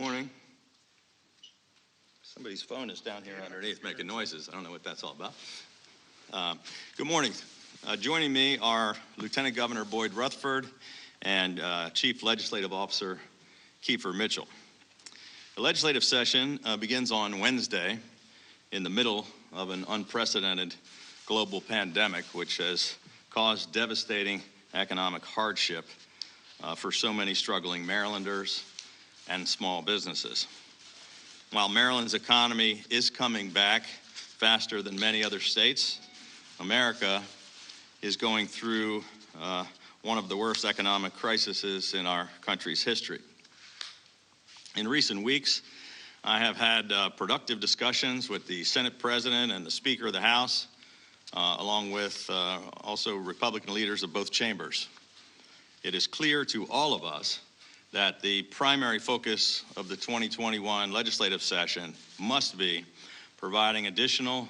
morning. Somebody's phone is down here underneath making noises. I don't know what that's all about. Good morning. Joining me are Lieutenant Governor Boyd Rutherford and Chief Legislative Officer Kiefer Mitchell. The legislative session begins on Wednesday in the middle of an unprecedented global pandemic, which has caused devastating economic hardship for so many struggling Marylanders and small businesses. While Maryland's economy is coming back faster than many other states, America is going through one of the worst economic crises in our country's history. In recent weeks, I have had productive discussions with the Senate President and the Speaker of the House, along with also Republican leaders of both chambers. It is clear to all of us that the primary focus of the 2021 legislative session must be providing additional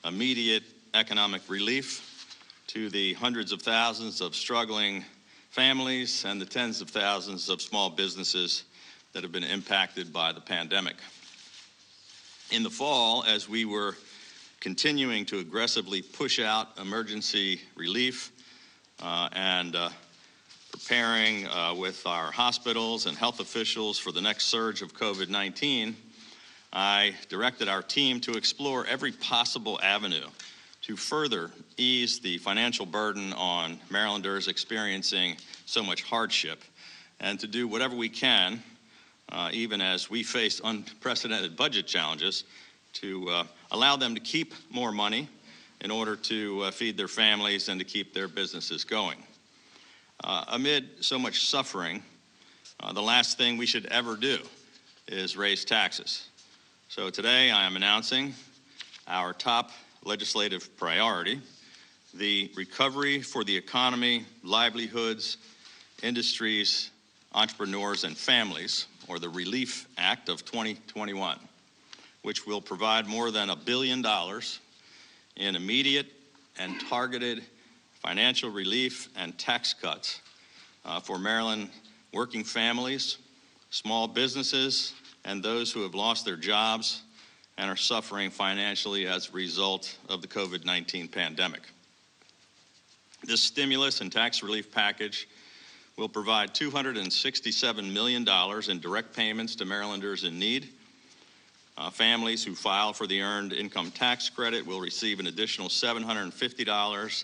immediate economic relief to the hundreds of thousands of struggling families and the tens of thousands of small businesses that have been impacted by the pandemic. In the fall, as we were continuing to aggressively push out emergency relief and preparing with our hospitals and health officials for the next surge of COVID-19, I directed our team to explore every possible avenue to further ease the financial burden on Marylanders experiencing so much hardship, and to do whatever we can, even as we face unprecedented budget challenges, to allow them to keep more money in order to feed their families and to keep their businesses going. Amid so much suffering, the last thing we should ever do is raise taxes. So today I am announcing our top legislative priority, the Recovery for the Economy, Livelihoods, Industries, Entrepreneurs, and Families, or the Relief Act of 2021, which will provide more than $1 billion in immediate and targeted financial relief and tax cuts for Maryland working families, small businesses, and those who have lost their jobs and are suffering financially as a result of the COVID-19 pandemic. This stimulus and tax relief package will provide $267 million in direct payments to Marylanders in need. Families who file for the Earned Income Tax Credit will receive an additional $750.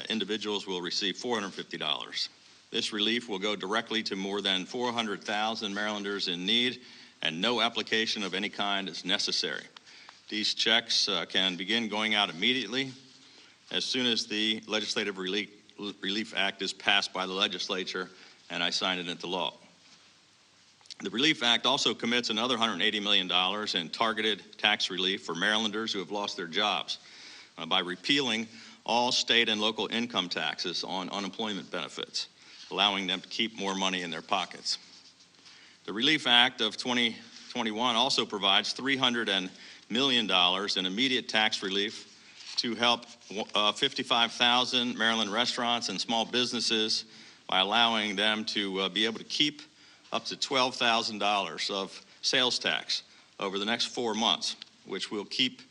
Individuals will receive $450. This relief will go directly to more than 400,000 Marylanders in need, and no application of any kind is necessary. These checks can begin going out immediately as soon as the Legislative Relief Act is passed by the legislature and I sign it into law. The Relief Act also commits another $180 million in targeted tax relief for Marylanders who have lost their jobs by repealing all state and local income taxes on unemployment benefits, allowing them to keep more money in their pockets. The Relief Act of 2021 also provides $300 million in immediate tax relief to help 55,000 Maryland restaurants and small businesses by allowing them to be able to keep up to $12,000 of sales tax over the next 4 months, which will keep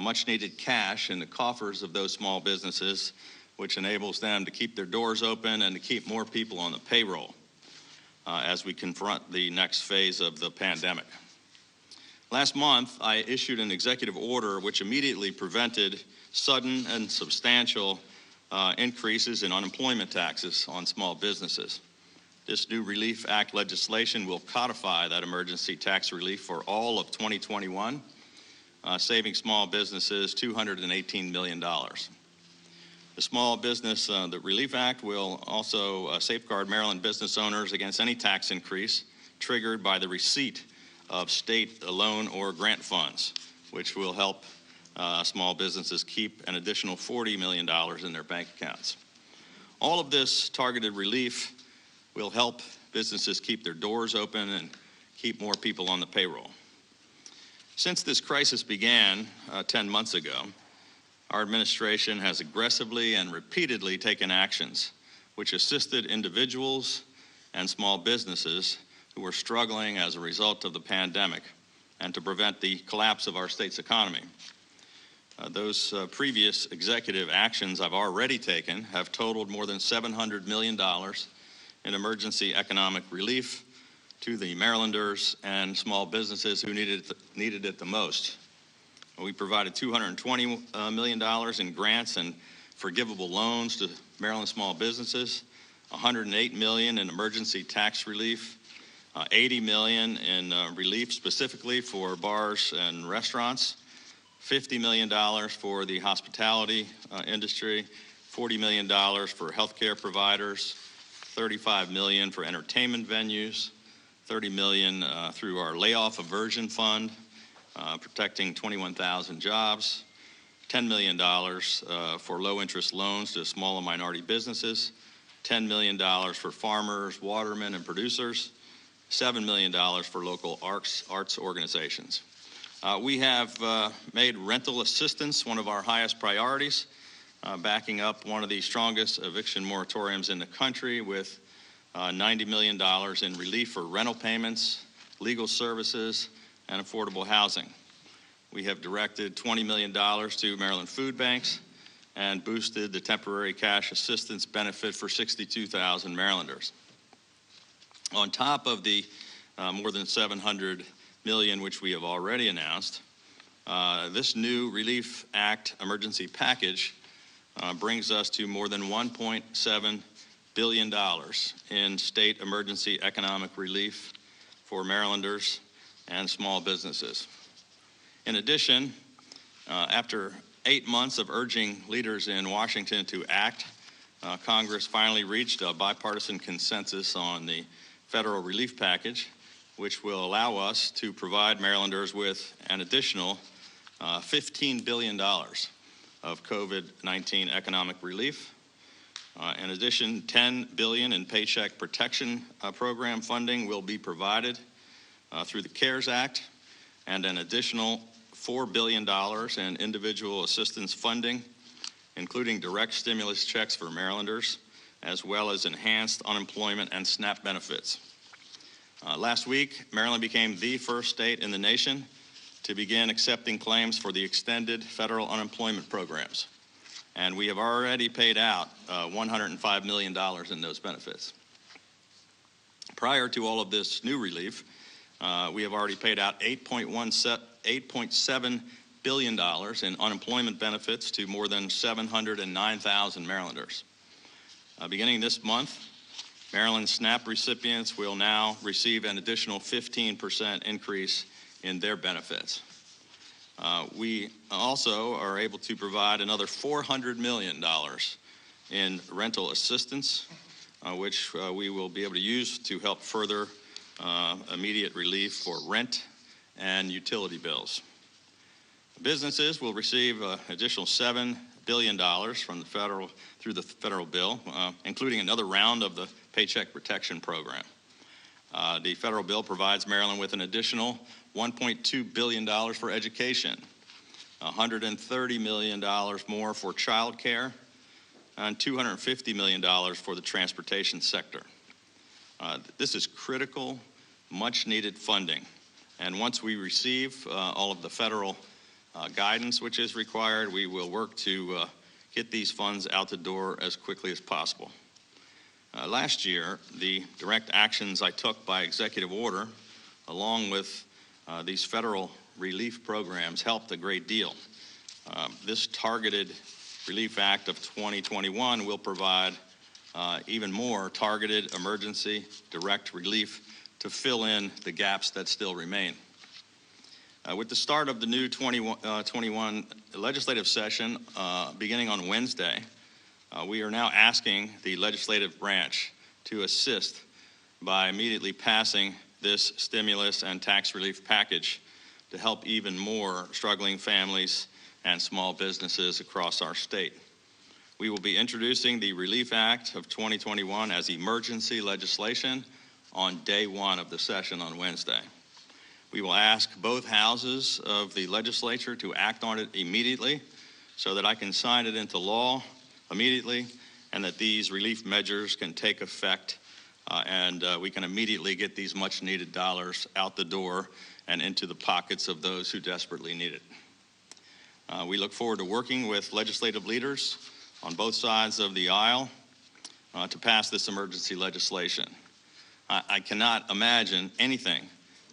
much needed cash in the coffers of those small businesses, which enables them to keep their doors open and to keep more people on the payroll as we confront the next phase of the pandemic. Last month, I issued an executive order which immediately prevented sudden and substantial increases in unemployment taxes on small businesses. This new Relief Act legislation will codify that emergency tax relief for all of 2021, saving small businesses $218 million. The Small Business the Relief Act will also safeguard Maryland business owners against any tax increase triggered by the receipt of state loan or grant funds, which will help small businesses keep an additional $40 million in their bank accounts. All of this targeted relief will help businesses keep their doors open and keep more people on the payroll. Since this crisis began 10 months ago, our administration has aggressively and repeatedly taken actions which assisted individuals and small businesses who are struggling as a result of the pandemic and to prevent the collapse of our state's economy. Those previous executive actions I've already taken have totaled more than $700 million in emergency economic relief to the Marylanders and small businesses who needed it the most. We provided $220 million in grants and forgivable loans to Maryland small businesses, $108 million in emergency tax relief, $80 million in relief specifically for bars and restaurants, $50 million for the hospitality industry, $40 million for healthcare providers, $35 million for entertainment venues, $30 million through our layoff aversion fund, protecting 21,000 jobs, $10 million for low-interest loans to small and minority businesses, $10 million for farmers, watermen, and producers, $7 million for local arts organizations. We have made rental assistance one of our highest priorities, backing up one of the strongest eviction moratoriums in the country with $90 million in relief for rental payments, legal services, and affordable housing. We have directed $20 million to Maryland food banks and boosted the temporary cash assistance benefit for 62,000 Marylanders. On top of the more than $700 million which we have already announced, this new Relief Act emergency package brings us to more than $1.7 billion in state emergency economic relief for Marylanders and small businesses. In addition, after 8 months of urging leaders in Washington to act, Congress finally reached a bipartisan consensus on the federal relief package, which will allow us to provide Marylanders with an additional $15 billion of COVID-19 economic relief. In addition, $10 billion in Paycheck Protection Program funding will be provided through the CARES Act, and an additional $4 billion in individual assistance funding, including direct stimulus checks for Marylanders, as well as enhanced unemployment and SNAP benefits. Last week, Maryland became the first state in the nation to begin accepting claims for the extended federal unemployment programs. And we have already paid out $105 million in those benefits. Prior to all of this new relief, we have already paid out $8.7 billion in unemployment benefits to more than 709,000 Marylanders. Beginning this month, Maryland SNAP recipients will now receive an additional 15% increase in their benefits. We also are able to provide another $400 million in rental assistance, which we will be able to use to help further immediate relief for rent and utility bills. Businesses will receive an additional $7 billion from the through the federal bill, including another round of the Paycheck Protection Program. The federal bill provides Maryland with an additional $1.2 billion for education, $130 million more for child care, and $250 million for the transportation sector. This is critical, much-needed funding. And once we receive all of the federal guidance which is required, we will work to get these funds out the door as quickly as possible. Last year, the direct actions I took by executive order, along with these federal relief programs, helped a great deal. This targeted Relief Act of 2021 will provide even more targeted emergency direct relief to fill in the gaps that still remain. With the start of the new 2021 legislative session beginning on Wednesday, we are now asking the legislative branch to assist by immediately passing this stimulus and tax relief package to help even more struggling families and small businesses across our state. We will be introducing the Relief Act of 2021 as emergency legislation on day one of the session on Wednesday. We will ask both houses of the legislature to act on it immediately so that I can sign it into law immediately and that these relief measures can take effect and we can immediately get these much-needed dollars out the door and into the pockets of those who desperately need it. We look forward to working with legislative leaders on both sides of the aisle to pass this emergency legislation. I cannot imagine anything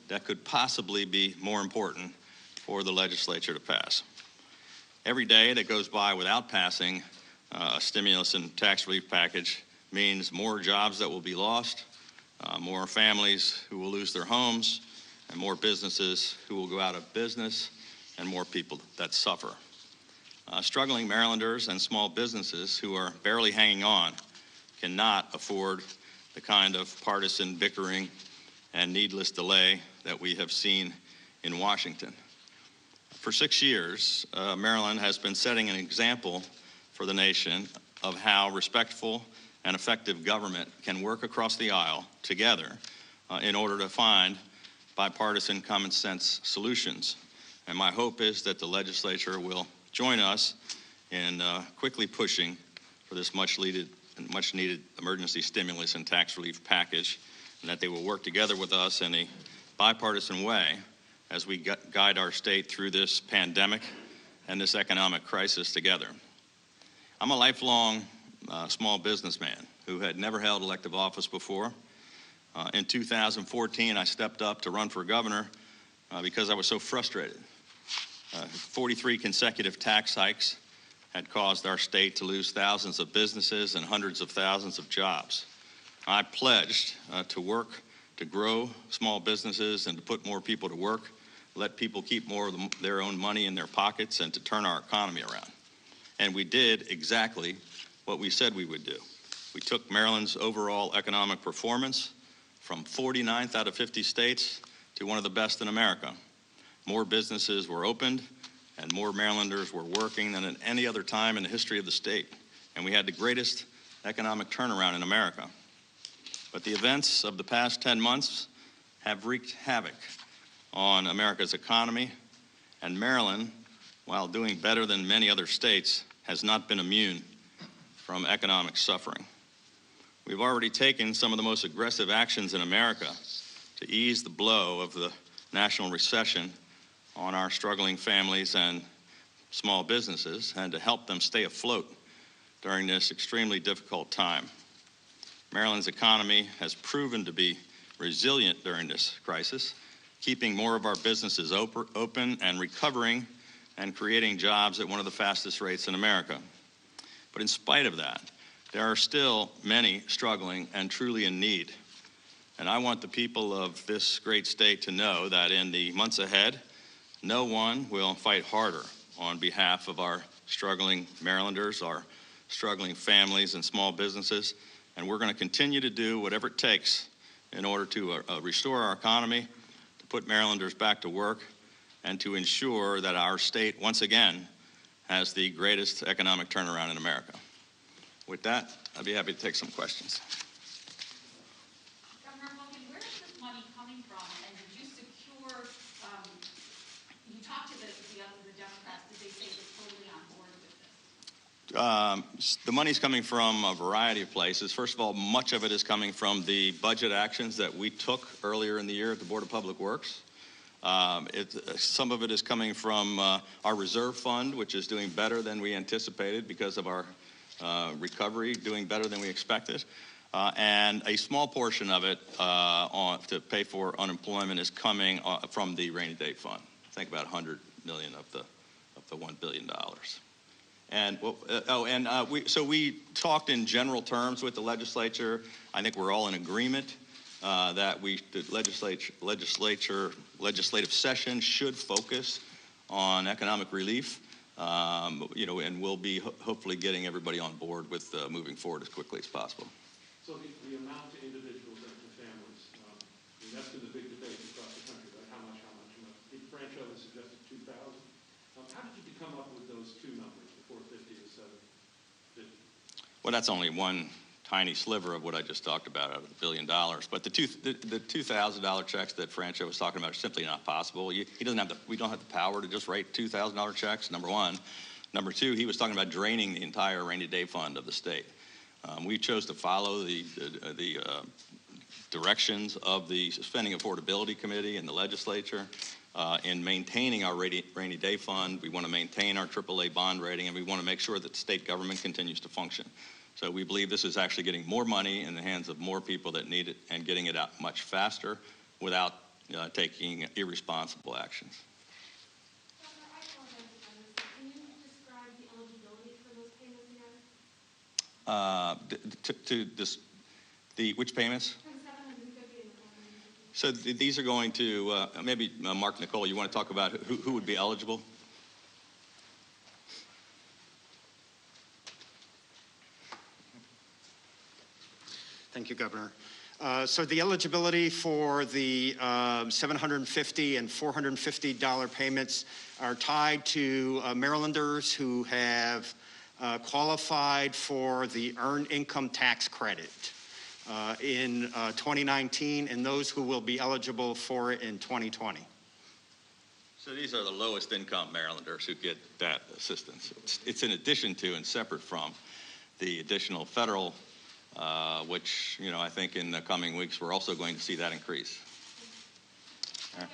that could possibly be more important for the legislature to pass. Every day that goes by without passing a stimulus and tax relief package means more jobs that will be lost, more families who will lose their homes, and more businesses who will go out of business, and more people that suffer. Struggling Marylanders and small businesses who are barely hanging on cannot afford the kind of partisan bickering and needless delay that we have seen in Washington. For 6 years, Maryland has been setting an example for the nation of how respectful and effective government can work across the aisle together in order to find bipartisan common sense solutions. And my hope is that the legislature will join us in quickly pushing for this much needed emergency stimulus and tax relief package, and that they will work together with us in a bipartisan way as we guide our state through this pandemic and this economic crisis together. I'm a lifelong small businessman who had never held elective office before. In 2014, I stepped up to run for governor because I was so frustrated. 43 consecutive tax hikes had caused our state to lose thousands of businesses and hundreds of thousands of jobs. I pledged to work to grow small businesses and to put more people to work, let people keep more of their own money in their pockets, and to turn our economy around. And we did exactly what we said we would do. We took Maryland's overall economic performance from 49th out of 50 states to one of the best in America. More businesses were opened and more Marylanders were working than at any other time in the history of the state. And we had the greatest economic turnaround in America. But the events of the past 10 months have wreaked havoc on America's economy, and Maryland, while doing better than many other states, has not been immune from economic suffering. We've already taken some of the most aggressive actions in America to ease the blow of the national recession on our struggling families and small businesses and to help them stay afloat during this extremely difficult time. Maryland's economy has proven to be resilient during this crisis, keeping more of our businesses open and recovering and creating jobs at one of the fastest rates in America. But in spite of that, there are still many struggling and truly in need. And I want the people of this great state to know that in the months ahead, no one will fight harder on behalf of our struggling Marylanders, our struggling families and small businesses. And we're going to continue to do whatever it takes in order to restore our economy, to put Marylanders back to work, and to ensure that our state, once again, has the greatest economic turnaround in America. With that, I'd be happy to take some questions. Governor Hogan, where is this money coming from? And did you secure, you talked to the Democrats, did they say they're totally on board with this? The money's coming from a variety of places. First of all, much of it is coming from the budget actions that we took earlier in the year at the Board of Public Works. Some of it is coming from our reserve fund, which is doing better than we anticipated because of our recovery, doing better than we expected. And a small portion of it to pay for unemployment is coming from the rainy day fund. I think about $100 million of the $1 billion. And so we talked in general terms with the legislature. I think we're all in agreement that the legislative session should focus on economic relief, and we'll be hopefully getting everybody on board with moving forward as quickly as possible. So the amount to individuals and to families, that's been the big debate across the country, right? How much? Franchot has suggested 2,000. How did you come up with those two numbers, the 450 and 750? Well, that's only one tiny sliver of what I just talked about out of the $1 billion. But the $2,000 checks that Franchot was talking about are simply not possible. We don't have the power to just write $2,000 checks, number one. Number two, he was talking about draining the entire rainy day fund of the state. We chose to follow the directions of the Spending Affordability Committee and the legislature in maintaining our rainy day fund. We want to maintain our AAA bond rating, and we want to make sure that the state government continues to function. So we believe this is actually getting more money in the hands of more people that need it and getting it out much faster without taking irresponsible actions. Governor, I apologize if I missed it. Can you describe the eligibility for those payments again? Which payments? From 750 and 450. So these are going to, maybe Mark, Nicole, you want to talk about who would be eligible? Thank you, Governor. So the eligibility for the $750 and $450 payments are tied to Marylanders who have qualified for the Earned Income Tax Credit in 2019, and those who will be eligible for it in 2020. So these are the lowest income Marylanders who get that assistance. It's in addition to and separate from the additional federal, which, you know, I think in the coming weeks we're also going to see that increase. Governor,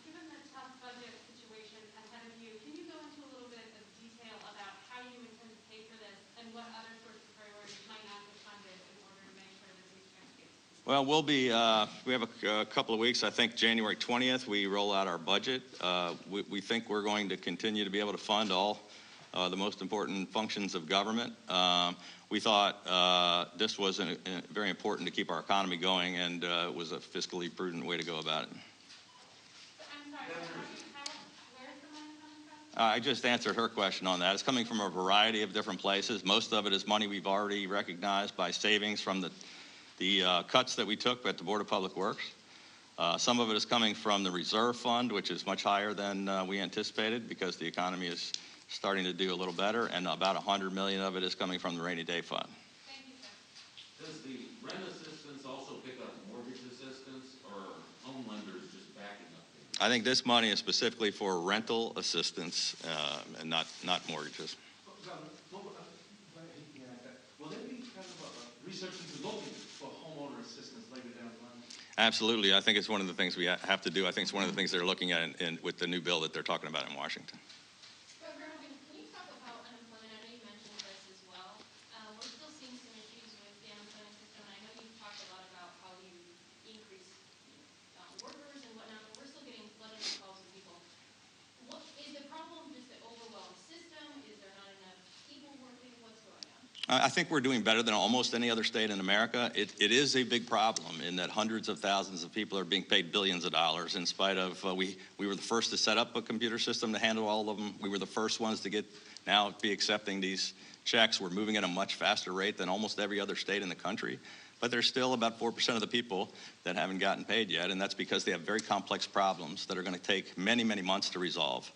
given the tough budget situation ahead of you, can you go into a little bit of detail about how you intend to pay for this and what other sorts of priorities might not get funded in order to make sure that these checks get? Well, we have a couple of weeks. I think January 20th we roll out our budget. We think we're going to continue to be able to fund all the most important functions of government. We thought this was very important to keep our economy going, and it was a fiscally prudent way to go about it. I'm sorry, where is the money coming from? I just answered her question on that. It's coming from a variety of different places. Most of it is money we've already recognized by savings from the cuts that we took at the Board of Public Works. Some of it is coming from the reserve fund, which is much higher than we anticipated because the economy is starting to do a little better, and about $100 million of it is coming from the rainy day fund. Thank you, sir. Does the rent assistance also pick up mortgage assistance, or home lenders just backing up? I think this money is specifically for rental assistance and not mortgages. Will there be kind of a research into looking for homeowner assistance later down the line? Absolutely. I think it's one of the things we have to do. I think it's one of the things they're looking at with the new bill that they're talking about in Washington. Governor Hogan, can you talk about unemployment? I know you mentioned this as well. We're still seeing some issues with the unemployment system, and I know you've talked a lot about how you increase workers and whatnot, but we're still getting flooded with calls from people. What is the problem? Just the overwhelmed system? Is there not enough people working? What's going on? I think we're doing better than almost any other state in America. It is a big problem in that hundreds of thousands of people are being paid billions of dollars in spite of, we were the first to set up a computer system to handle all of them. We were the first ones to now be accepting these checks. We're moving at a much faster rate than almost every other state in the country. But there's still about 4% of the people that haven't gotten paid yet, and that's because they have very complex problems that are going to take many, many months to resolve.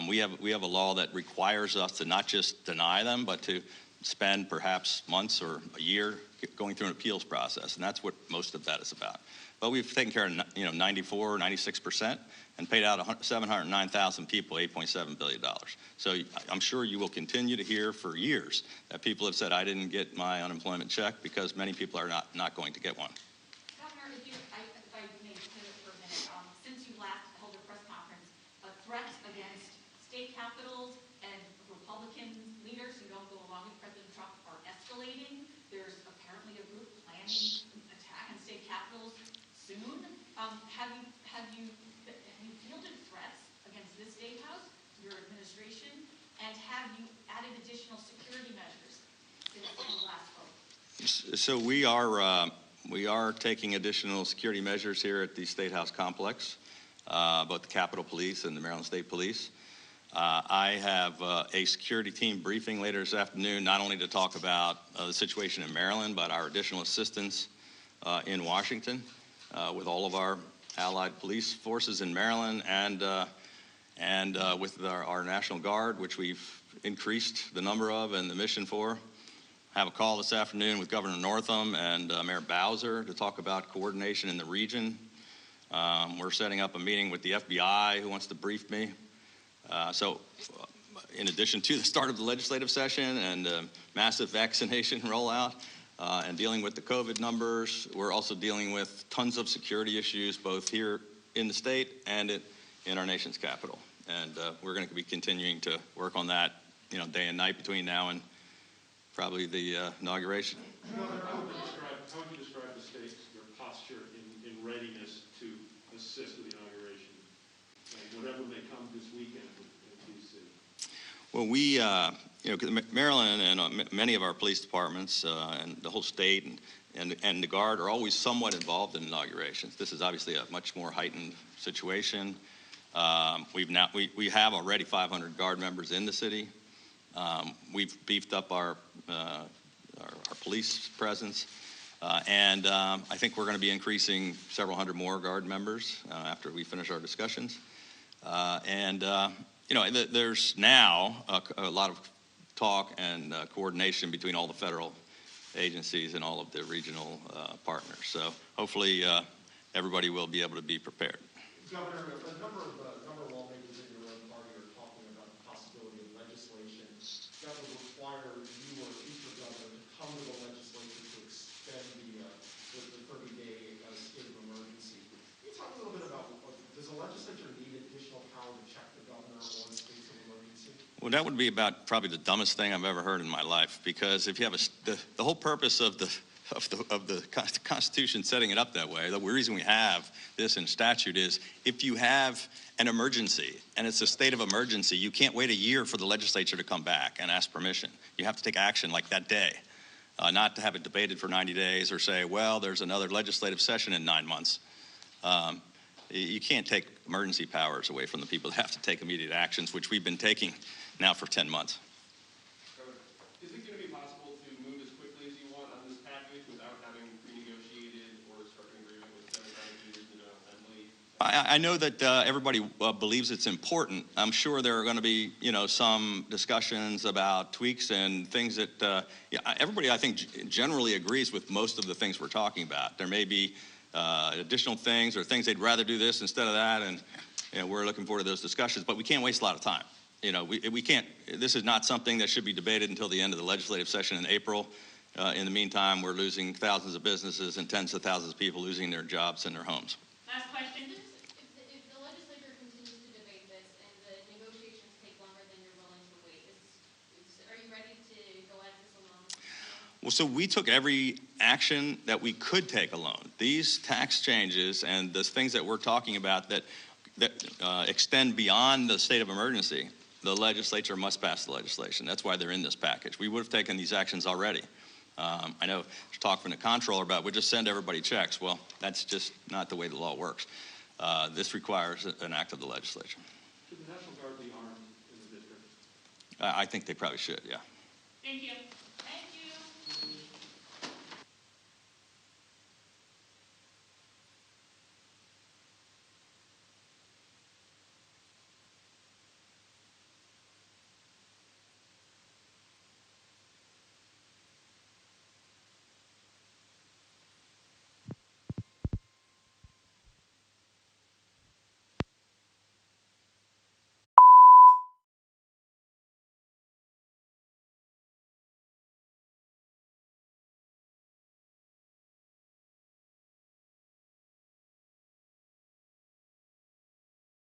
We have a law that requires us to not just deny them, but to spend perhaps months or a year going through an appeals process, and that's what most of that is about. But we've taken care of 94, 96%, and paid out 709,000 people $8.7 billion. So I'm sure you will continue to hear for years that people have said, I didn't get my unemployment check, because many people are not going to get one. Governor, if I may pivot for a minute, since you last held a press conference, threats against state capitals and Republican leaders who don't go along with President Trump are escalating. There's apparently a group planning an attack on state capitals soon. Have you fielded threats against this state house, your administration, and have you added additional security measures since you last spoke? So we are taking additional security measures here at the State House complex, both the Capitol Police and the Maryland State Police. I have a security team briefing later this afternoon, not only to talk about the situation in Maryland, but our additional assistance in Washington with all of our allied police forces in Maryland and with our National Guard, which we've increased the number of and the mission for. I have a call this afternoon with Governor Northam and Mayor Bowser to talk about coordination in the region. We're setting up a meeting with the FBI who wants to brief me. So in addition to the start of the legislative session and massive vaccination rollout, and dealing with the COVID numbers. We're also dealing with tons of security issues, both here in the state and in our nation's capital. And we're going to be continuing to work on that, day and night between now and probably the inauguration. Governor, how would you describe the state's, your posture in readiness to assist with the inauguration? Whatever may come this weekend in D.C. Well, we, 'cause Maryland and many of our police departments and the whole state and the Guard are always somewhat involved in inaugurations. This is obviously a much more heightened situation. We have already 500 Guard members in the city. We've beefed up our police presence, and I think we're going to be increasing several hundred more Guard members after we finish our discussions. There's now a lot of talk and coordination between all the federal agencies and all of the regional partners. So hopefully everybody will be able to be prepared. Governor, a number of lawmakers in your own party are talking about the possibility of legislation that would require you or a future governor to come to the legislature to extend the 30-day state of emergency. Can you talk a little bit about, does the legislature need additional power to check the governor on states of emergency? Well, that would be about probably the dumbest thing I've ever heard in my life, because if you have the whole purpose of the Constitution setting it up that way, the reason we have this in statute is if you have an emergency and it's a state of emergency, you can't wait a year for the legislature to come back and ask permission. You have to take action like that day, not to have it debated for 90 days or say, well, there's another legislative session in 9 months. You can't take emergency powers away from the people that have to take immediate actions, which we've been taking now for 10 months. Is it going to be possible to move as quickly as you want on this package without having renegotiated or struck an agreement with Democratic leaders in Assembly? I know that everybody believes it's important. I'm sure there are going to be, some discussions about tweaks and things that, everybody, I think, generally agrees with most of the things we're talking about. There may be additional things or things they'd rather do this instead of that, and we're looking forward to those discussions, but we can't waste a lot of time. We can't, this is not something that should be debated until the end of the legislative session in April. In the meantime, we're losing thousands of businesses and tens of thousands of people losing their jobs and their homes. Last question. If the legislature continues to debate this and the negotiations take longer than you're willing to wait, are you ready to go at this alone? Well, so we took every action that we could take alone. These tax changes and the things that we're talking about that extend beyond the state of emergency, the legislature must pass the legislation. That's why they're in this package. We would have taken these actions already. I know there's talk from the comptroller about we just send everybody checks. Well, that's just not the way the law works. This requires an act of the legislature. Should the National Guard be armed in the district? I think they probably should, yeah. Thank you.